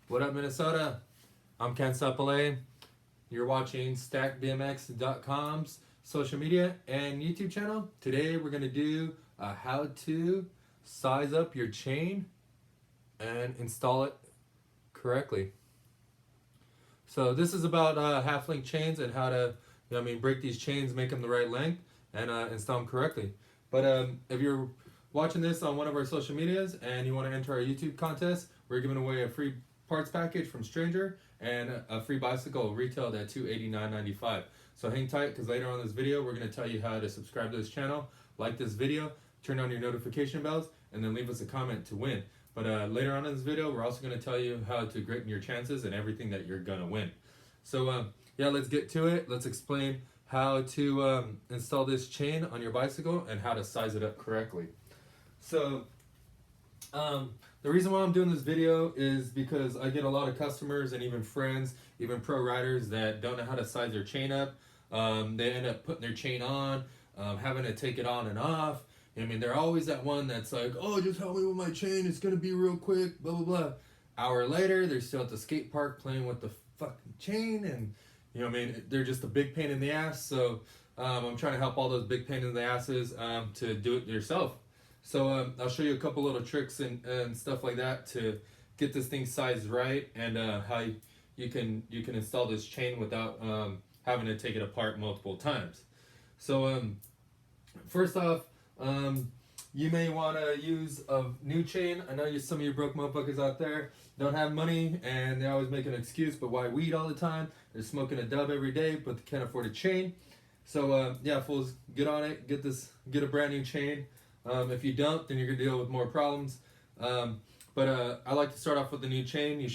What up, Minnesota? I'm Ken Sepale. You're watching StackBMX.com's social media and YouTube channel. Today we're going to do how to size up your chain and install it correctly. So this is about half link chains and how to break these chains, make them the right length, and install them correctly. But if you're watching this on one of our social medias and you want to enter our YouTube contest, we're giving away a free parts package from Stranger and a free bicycle retailed at $289.95. So hang tight, because later on in this video we're going to tell you how to subscribe to this channel, like this video, turn on your notification bells, and then leave us a comment to win. But later on in this video we're also going to tell you how to greaten your chances and everything that you're going to win. So yeah, let's get to it. Let's explain how to install this chain on your bicycle and how to size it up correctly. So the reason why I'm doing this video is because I get a lot of customers and even friends, even pro riders, that don't know how to size their chain up. They end up putting their chain on, having to take it on and off. I mean, they're always that one that's like, oh, just help me with my chain, it's gonna be real quick, blah, blah, blah. Hour later, they're still at the skate park playing with the fucking chain, and they're just a big pain in the ass. So I'm trying to help all those big pain in the asses to do it yourself. So I'll show you a couple little tricks and stuff like that to get this thing sized right, and how you can install this chain without having to take it apart multiple times. So first off, you may want to use a new chain. I know some of you broke motherfuckers out there don't have money and they always make an excuse, but why weed all the time? They're smoking a dub every day, but they can't afford a chain. So yeah, fools, get on it. Get a brand new chain. If you don't, then you're gonna deal with more problems. But I like to start off with a new chain. You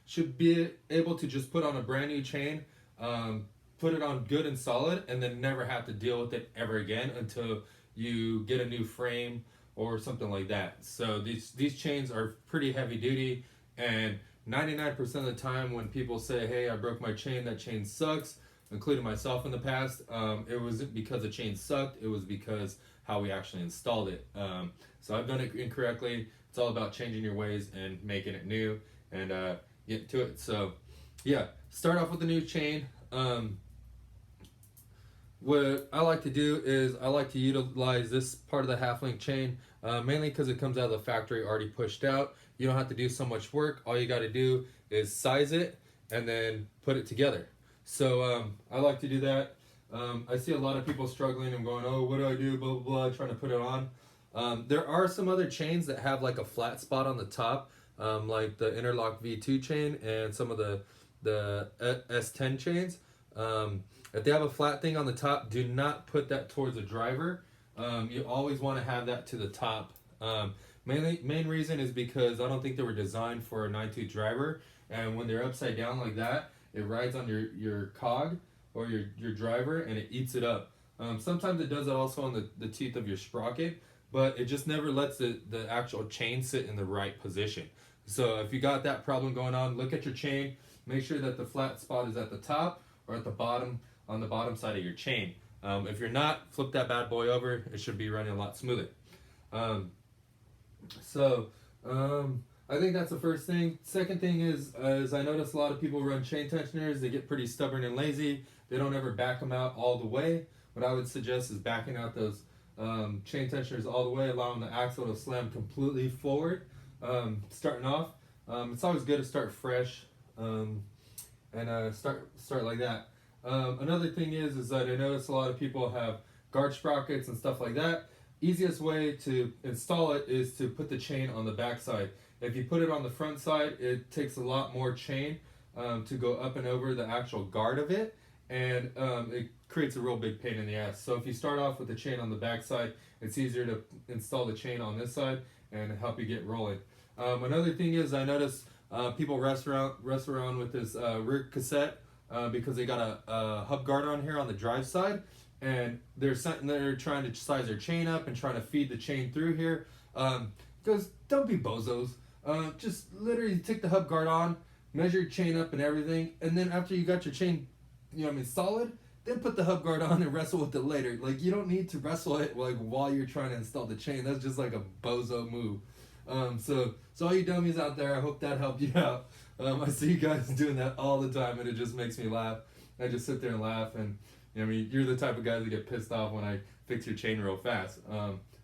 should be able to just put on a brand new chain, put it on good and solid, and then never have to deal with it ever again until you get a new frame or something like that. So these chains are pretty heavy duty, and 99% of the time when people say, hey, I broke my chain, that chain sucks, including myself in the past, it wasn't because the chain sucked, it was because how we actually installed it. So I've done it incorrectly. It's all about changing your ways and making it new and get to it. So yeah, start off with a new chain. What I like to do is I like to utilize this part of the half link chain, mainly because it comes out of the factory already pushed out. You don't have to do so much work. All you got to do is size it and then put it together. So I like to do that. I see a lot of people struggling and going, oh, what do I do, blah, blah, blah, trying to put it on. There are some other chains that have like a flat spot on the top, like the Interlock V2 chain and some of the S10 chains. If they have a flat thing on the top, do not put that towards the driver. You always want to have that to the top. Main reason is because I don't think they were designed for a 9-tooth driver, and when they're upside down like that, it rides on your cog or your driver and it eats it up. Sometimes it does it also on the teeth of your sprocket, but it just never lets the actual chain sit in the right position. So if you got that problem going on, look at your chain, make sure that the flat spot is at the top or at the bottom, on the bottom side of your chain. If you're not, flip that bad boy over, it should be running a lot smoother. I think that's the first thing. Second thing is I notice a lot of people run chain tensioners. They get pretty stubborn and lazy. They don't ever back them out all the way. What I would suggest is backing out those chain tensioners all the way, allowing the axle to slam completely forward. Starting off, it's always good to start fresh and start like that. Another thing is that I notice a lot of people have guard sprockets and stuff like that. Easiest way to install it is to put the chain on the back side. If you put it on the front side, it takes a lot more chain to go up and over the actual guard of it, and it creates a real big pain in the ass. So if you start off with the chain on the back side, it's easier to install the chain on this side and help you get rolling. Another thing is I notice people rest around with this rear cassette because they got a hub guard on here on the drive side, and they're trying to size their chain up and trying to feed the chain through here. Because don't be bozos. Just literally take the hub guard on, measure your chain up and everything, and then after you got your chain, solid, then put the hub guard on and wrestle with it later. Like, you don't need to wrestle it like while you're trying to install the chain. That's just like a bozo move. So all you dummies out there, I hope that helped you out. I see you guys doing that all the time, and it just makes me laugh. I just sit there and laugh, and I mean, you're the type of guys that get pissed off when I fix your chain real fast,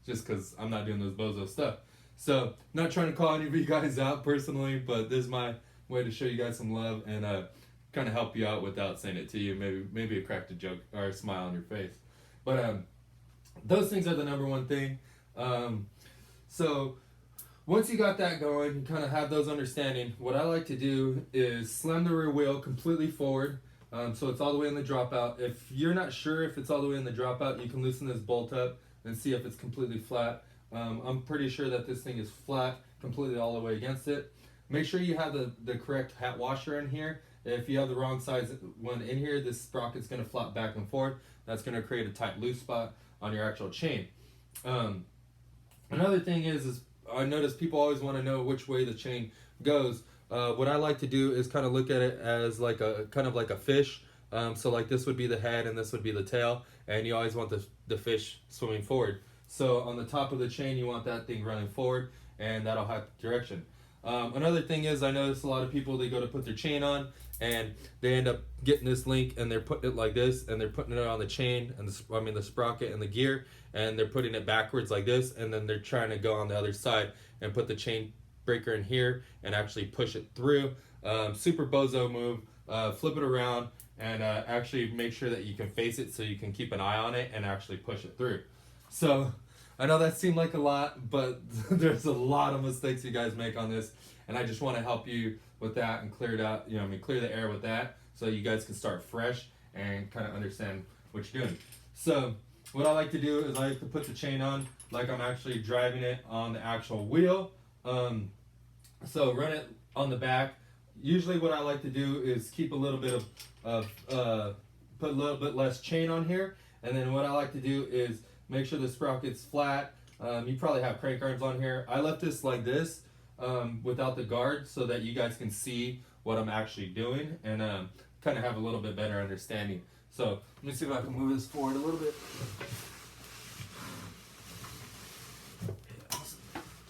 just because I'm not doing those bozo stuff. So, not trying to call any of you guys out personally, but this is my way to show you guys some love and kind of help you out without saying it to you. Maybe a cracked a joke or a smile on your face. But those things are the number one thing. So once you got that going, you kind of have those understanding, what I like to do is slam the rear wheel completely forward, so it's all the way in the dropout. If you're not sure if it's all the way in the dropout, you can loosen this bolt up and see if it's completely flat. I'm pretty sure that this thing is flat, completely all the way against it. Make sure you have the correct hat washer in here. If you have the wrong size one in here, this sprocket's going to flop back and forth. That's going to create a tight loose spot on your actual chain. Another thing is I notice people always want to know which way the chain goes. What I like to do is kind of look at it as like a kind of like a fish. So like this would be the head and this would be the tail, and you always want the fish swimming forward. So on the top of the chain, you want that thing running forward, and that'll have direction. Another thing is I notice a lot of people, they go to put their chain on and they end up getting this link and they're putting it like this, and they're putting it on the chain and the sprocket and the gear, and they're putting it backwards like this, and then they're trying to go on the other side and put the chain breaker in here and actually push it through. Super bozo move. Flip it around and actually make sure that you can face it so you can keep an eye on it and actually push it through. So I know that seemed like a lot, but there's a lot of mistakes you guys make on this, and I just want to help you with that and clear it out, clear the air with that, so you guys can start fresh and kind of understand what you're doing. So what I like to do is I like to put the chain on like I'm actually driving it on the actual wheel. So run it on the back. Usually what I like to do is keep a little bit put a little bit less chain on here, and then what I like to do is make sure the sprocket's flat. You probably have crank arms on here. I left this like this without the guard so that you guys can see what I'm actually doing and kind of have a little bit better understanding. So let me see if I can move this forward a little bit.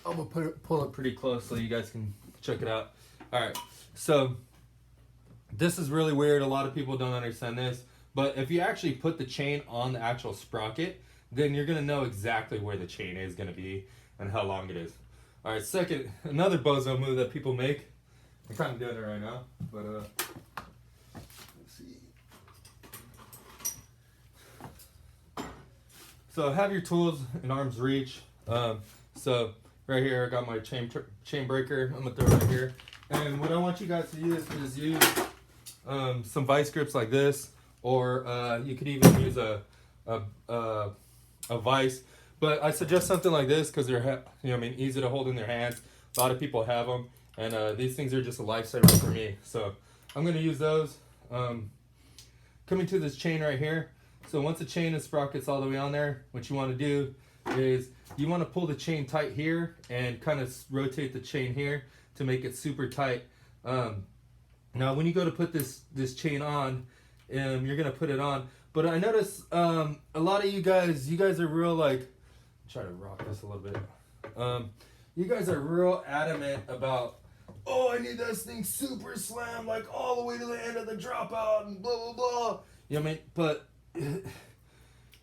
I'm gonna pull it pretty close so you guys can check it out. All right, so this is really weird. A lot of people don't understand this, but if you actually put the chain on the actual sprocket, then you're gonna know exactly where the chain is gonna be and how long it is. All right, second, another bozo move that people make. I'm kind of doing it right now, but let's see. So have your tools in arm's reach. So right here, I got my chain breaker. I'm gonna throw it right here. And what I want you guys to use is use some vice grips like this, or you could even use a vice. But I suggest something like this because they're easy to hold in their hands. A lot of people have them, and these things are just a lifesaver for me. So I'm gonna use those. Coming to this chain right here. So once the chain and sprocket's all the way on there, what you want to do is you want to pull the chain tight here and kind of rotate the chain here to make it super tight. Now when you go to put this chain on, you're gonna put it on. But I notice a lot of you guys are real like, try to rock this a little bit. You guys are real adamant about, oh, I need this thing super slammed like all the way to the end of the dropout and blah blah blah. You know what I mean? But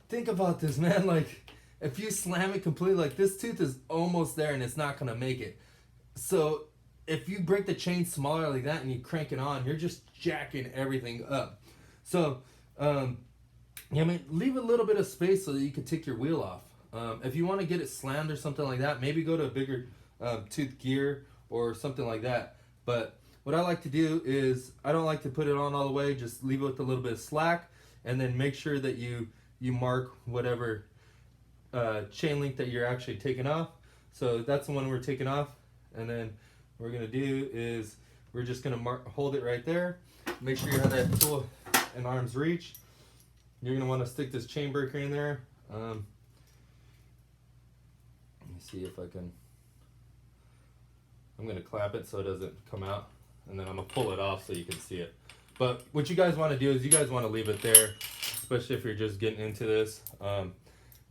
think about this, man. Like if you slam it completely, like this tooth is almost there and it's not gonna make it. So if you break the chain smaller like that and you crank it on, you're just jacking everything up. So leave a little bit of space so that you can take your wheel off. If you want to get it slammed or something like that, maybe go to a bigger tooth gear or something like that. But what I like to do is I don't like to put it on all the way, just leave it with a little bit of slack, and then make sure that you mark whatever chain link that you're actually taking off. So that's the one we're taking off, and then what we're gonna do is we're just gonna hold it right there. Make sure you have that tool in arm's reach. You're gonna want to stick this chain breaker in there. Let me see if I can. I'm gonna clap it so it doesn't come out, and then I'm gonna pull it off so you can see it. But what you guys want to do is you guys want to leave it there, especially if you're just getting into this.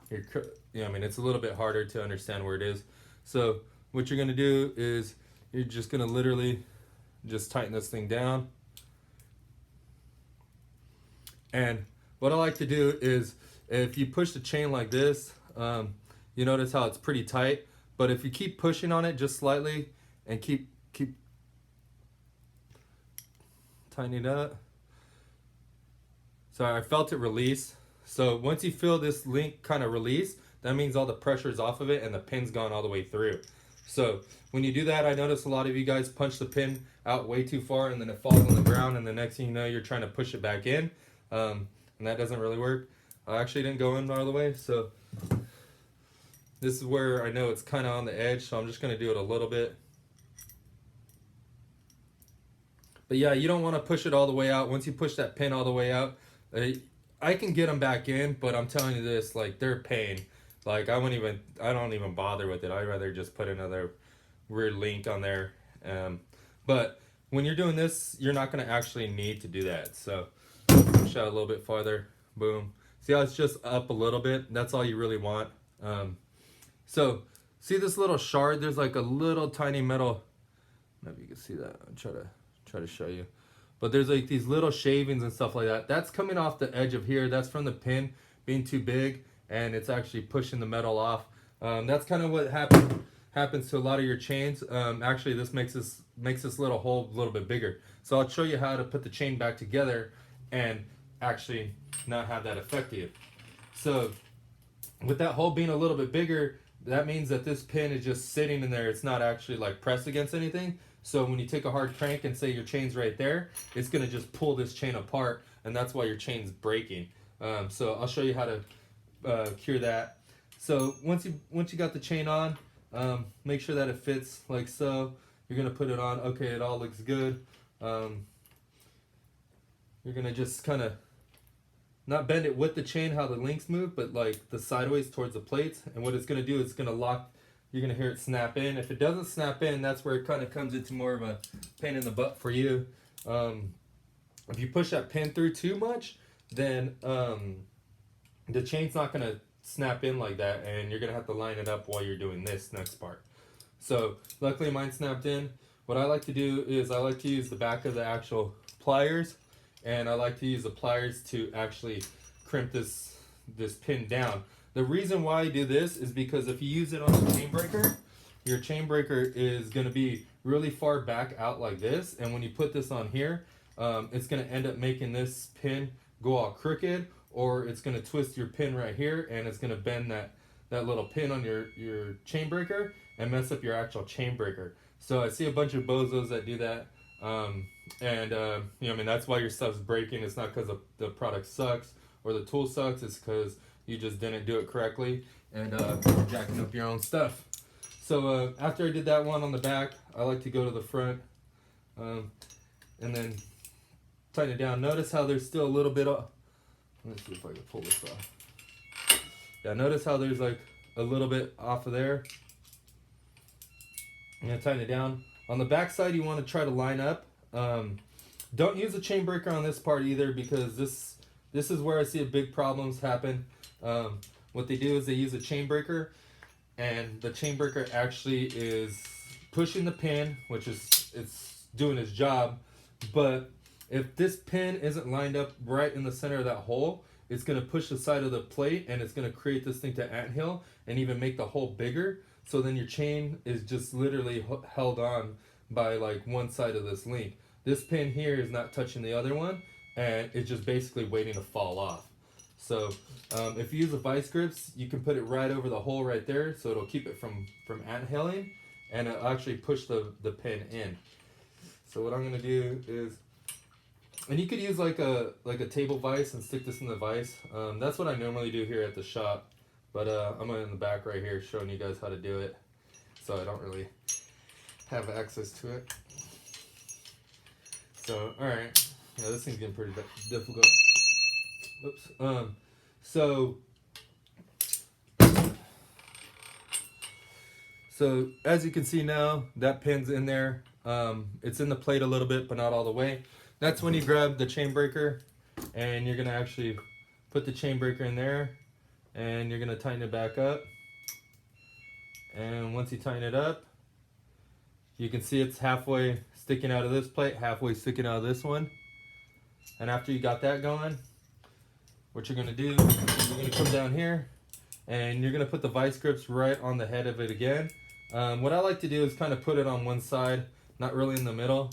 It's a little bit harder to understand where it is. So what you're gonna do is you're just gonna literally just tighten this thing down. And what I like to do is, if you push the chain like this, you notice how it's pretty tight. But if you keep pushing on it just slightly and keep tightening it up. Sorry, I felt it release. So once you feel this link kind of release, that means all the pressure is off of it and the pin's gone all the way through. So when you do that, I notice a lot of you guys punch the pin out way too far and then it falls on the ground, and the next thing you know, you're trying to push it back in. And that doesn't really work. I actually didn't go in all the way, so this is where I know it's kind of on the edge, so I'm just going to do it a little bit. But yeah, you don't want to push it all the way out. Once you push that pin all the way out, I can get them back in, but I'm telling you this, like, they're a pain. Like, I don't even bother with it. I'd rather just put another weird link on there. But when you're doing this, you're not going to actually need to do that. So push out a little bit farther. Boom. See how it's just up a little bit? That's all you really want. So see this little shard? There's like a little tiny metal. I don't know if you can see that. I'll try to show you. But there's like these little shavings and stuff like that. That's coming off the edge of here. That's from the pin being too big, and it's actually pushing the metal off. That's kind of what happens to a lot of your chains. Actually, this makes this little hole a little bit bigger. So I'll show you how to put the chain back together and actually not have that affect you. So with that hole being a little bit bigger, that means that this pin is just sitting in there. It's not actually like pressed against anything. So when you take a hard crank and say your chain's right there, it's gonna just pull this chain apart, and that's why your chain's breaking. So I'll show you how to cure that. So once you got the chain on, make sure that it fits like so. You're gonna put it on. Okay, it all looks good. You're gonna just kind of not bend it with the chain how the links move, but like the sideways towards the plates. And what it's gonna do, it's gonna lock. You're gonna hear it snap in. If it doesn't snap in, that's where it kind of comes into more of a pain in the butt for you. If you push that pin through too much, then the chain's not gonna snap in like that, and you're gonna have to line it up while you're doing this next part. So luckily mine snapped in. What I like to do is I like to use the back of the actual pliers, and I like to use the pliers to actually crimp this pin down. The reason why I do this is because if you use it on the chain breaker, your chain breaker is going to be really far back out like this, and when you put this on here, it's going to end up making this pin go all crooked, or it's going to twist your pin right here, and it's going to bend that little pin on your chain breaker and mess up your actual chain breaker. So I see a bunch of bozos that do that, and you know, I mean, that's why your stuff's breaking. It's not because the product sucks or the tool sucks. It's because you just didn't do it correctly and jacking up your own stuff. So after I did that one on the back, I like to go to the front and then tighten it down. Notice how there's still a little bit of, let me see if I can pull this off. Yeah, notice how there's like a little bit off of there. I'm gonna tighten it down. On the back side, you want to try to line up. Don't use a chain breaker on this part either, because this is where I see big problems happen. What they do is they use a chain breaker, and the chain breaker actually is pushing the pin, which is, it's doing its job. But if this pin isn't lined up right in the center of that hole, it's going to push the side of the plate, and it's going to create this thing to anthill and even make the hole bigger. So then your chain is just literally held on by like one side of this link. This pin here is not touching the other one, and it's just basically waiting to fall off. So if you use a vice grips, you can put it right over the hole right there, so it'll keep it from anthilling, and it'll actually push the pin in. So what I'm gonna do is, and you could use like a table vise and stick this in the vise. That's what I normally do here at the shop, but I'm in the back right here showing you guys how to do it, so I don't really have access to it. So alright, yeah, this thing's getting pretty difficult. Oops. So as you can see now, that pin's in there. It's in the plate a little bit, but not all the way. That's when you grab the chain breaker, and you're gonna actually put the chain breaker in there, and you're gonna tighten it back up. And once you tighten it up, You can see it's halfway sticking out of this plate, halfway sticking out of this one. And after you got that going, what you're gonna do, you're gonna come down here and you're gonna put the vice grips right on the head of it again. What I like to do is kind of put it on one side, not really in the middle,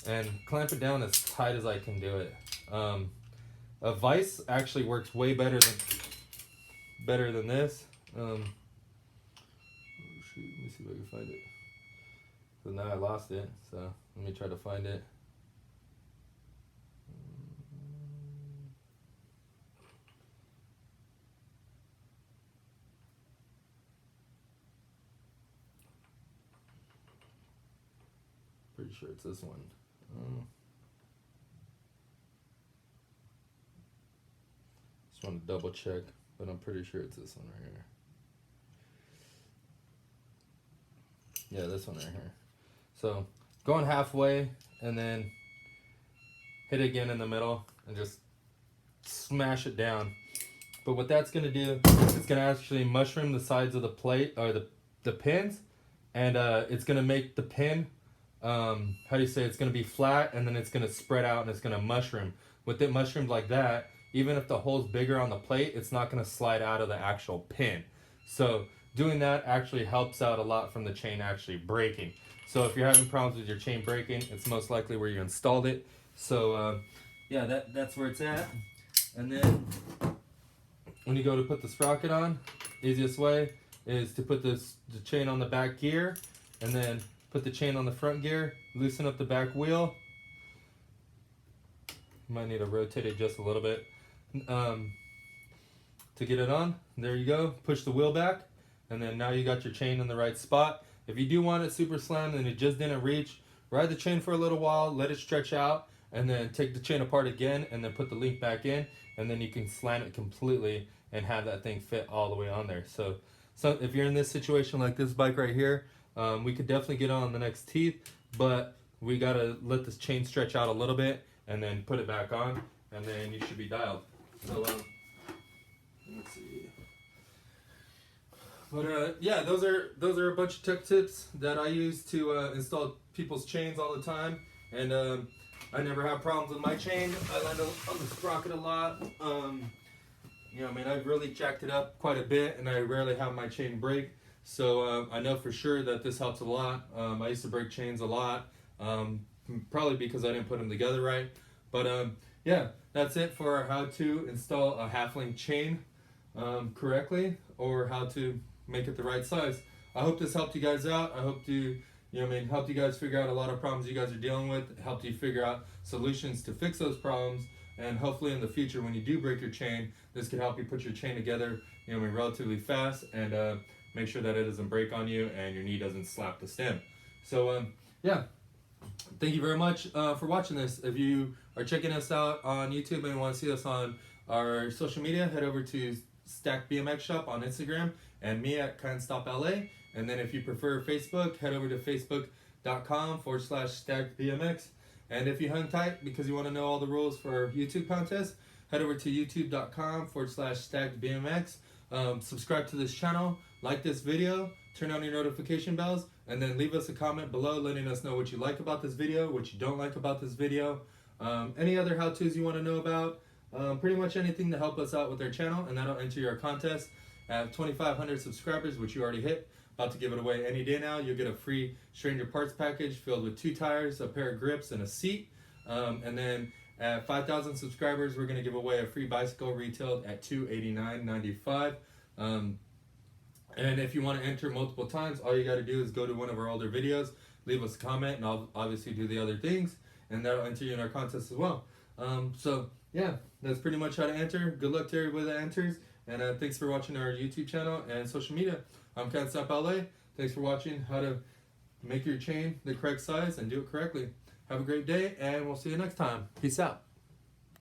and clamp it down as tight as I can do it. A vice actually works way better than this. Oh shoot, let me see if I can find it. So now I lost it, so let me try to find it. Pretty sure it's this one. Just want to double check, but I'm pretty sure it's this one right here. Yeah, this one right here. So going halfway and then hit it again in the middle and just smash it down. But what that's gonna do, it's gonna actually mushroom the sides of the plate or the pins, and it's gonna make the pin, how do you say, it's gonna be flat, and then it's gonna spread out and it's gonna mushroom. With it mushroomed like that, even if the hole's bigger on the plate, it's not gonna slide out of the actual pin. So doing that actually helps out a lot from the chain actually breaking. So if you're having problems with your chain breaking, it's most likely where you installed it. So yeah, that's where it's at. And then when you go to put the sprocket on, easiest way is to put the chain on the back gear and then put the chain on the front gear, loosen up the back wheel. You might need to rotate it just a little bit to get it on. There you go. Push the wheel back, and then now you got your chain in the right spot. If you do want it super slammed and it just didn't reach, ride the chain for a little while, let it stretch out, and then take the chain apart again and then put the link back in, and then you can slam it completely and have that thing fit all the way on there. So if you're in this situation like this bike right here, we could definitely get on the next teeth, but we gotta let this chain stretch out a little bit and then put it back on, and then you should be dialed. So let's see. But yeah, those are a bunch of tech tips that I use to install people's chains all the time, and I never have problems with my chain. I land on the sprocket a lot. You know, I mean, I've really jacked it up quite a bit, and I rarely have my chain break. So I know for sure that this helps a lot. I used to break chains a lot, probably because I didn't put them together right. But yeah, that's it for how to install a half-link chain correctly, or how to make it the right size. I hope this helped you guys out. I hope to, helped you guys figure out a lot of problems you guys are dealing with, helped you figure out solutions to fix those problems, and hopefully in the future when you do break your chain, this could help you put your chain together, relatively fast, and make sure that it doesn't break on you and your knee doesn't slap the stem. So yeah, thank you very much for watching this. If you are checking us out on YouTube and want to see us on our social media, head over to Stack BMX Shop on Instagram and me at Can't Stop LA. And then if you prefer Facebook, head over to facebook.com/StackBMX. And if you hung tight because you want to know all the rules for our YouTube contest, head over to youtube.com/StackBMX. Subscribe to this channel, like this video, turn on your notification bells, and then leave us a comment below letting us know what you like about this video, what you don't like about this video, any other how-tos you want to know about, pretty much anything to help us out with our channel, and that'll enter your contest. At 2,500 subscribers, which you already hit, about to give it away any day now, you'll get a free Stranger Parts package filled with 2 tires, a pair of grips, and a seat. And then at 5,000 subscribers, we're going to give away a free bicycle retailed at $289.95. And if you want to enter multiple times, all you got to do is go to one of our older videos, leave us a comment, and I'll obviously do the other things, and that'll enter you in our contest as well. So yeah, that's pretty much how to enter. Good luck to everybody that enters, and thanks for watching our YouTube channel and social media. I'm Can't Stop LA. Thanks for watching how to make your chain the correct size and do it correctly. Have a great day, and we'll see you next time. Peace out.